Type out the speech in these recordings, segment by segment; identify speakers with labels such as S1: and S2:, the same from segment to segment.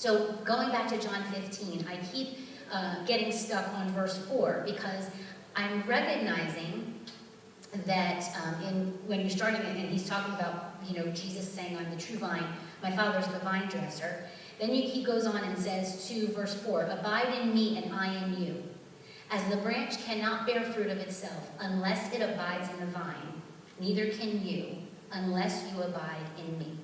S1: So going back to John 15, I keep getting stuck on verse 4 because I'm recognizing that when you're starting it, and he's talking about, Jesus saying, I'm the true vine, my Father's the vine dresser. Then he goes on and says to verse 4, abide in me and I in you. As the branch cannot bear fruit of itself unless it abides in the vine, neither can you unless you abide in me.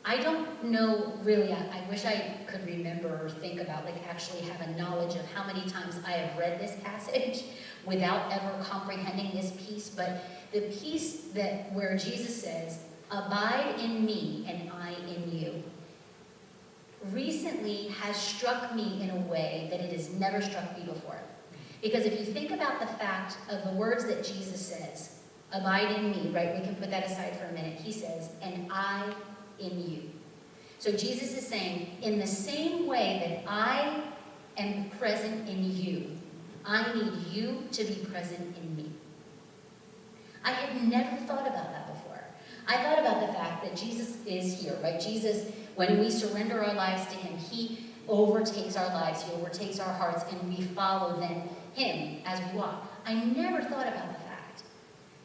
S1: I don't know really, I wish I could remember or think about, actually have a knowledge of how many times I have read this passage without ever comprehending this piece, but the piece where Jesus says, abide in me and I in you, recently has struck me in a way that it has never struck me before. Because if you think about the fact of the words that Jesus says, abide in me, right? We can put that aside for a minute. He says, and I in you. So Jesus is saying, in the same way that I am present in you, I need you to be present in me. I had never thought about that before. I thought about the fact that Jesus is here, right? Jesus, when we surrender our lives to him, he overtakes our lives, he overtakes our hearts, and we follow then him as we walk. I never thought about the fact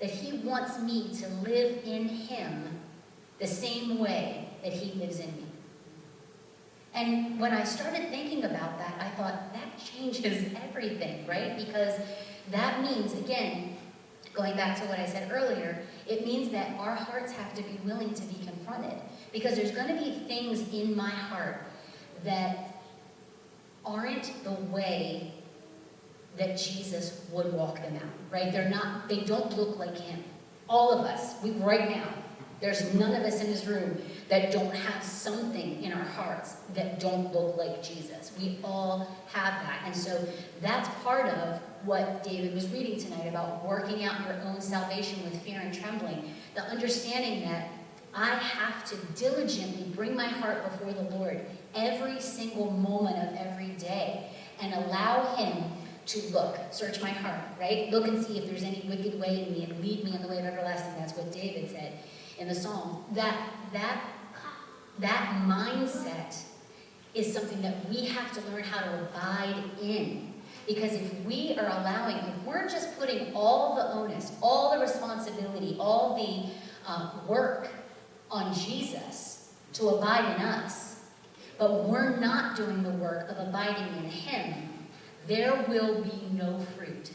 S1: that he wants me to live in him the same way that he lives in me. And when I started thinking about that, I thought, that changes everything, right? Because that means, again, going back to what I said earlier, it means that our hearts have to be willing to be confronted. Because there's going to be things in my heart that aren't the way that Jesus would walk them out, right? They don't look like him. All of us, right now, there's none of us in this room that don't have something in our hearts that don't look like Jesus. We all have that. And so that's part of what David was reading tonight about working out your own salvation with fear and trembling. The understanding that I have to diligently bring my heart before the Lord every single moment of every day and allow him to search my heart, right? Look and see if there's any wicked way in me and lead me in the way of everlasting. That's what David said in the Psalm. That mindset is something that we have to learn how to abide in. Because if we are if we're just putting all the onus, all the responsibility, all the work on Jesus to abide in us, but we're not doing the work of abiding in him, there will be no fruit.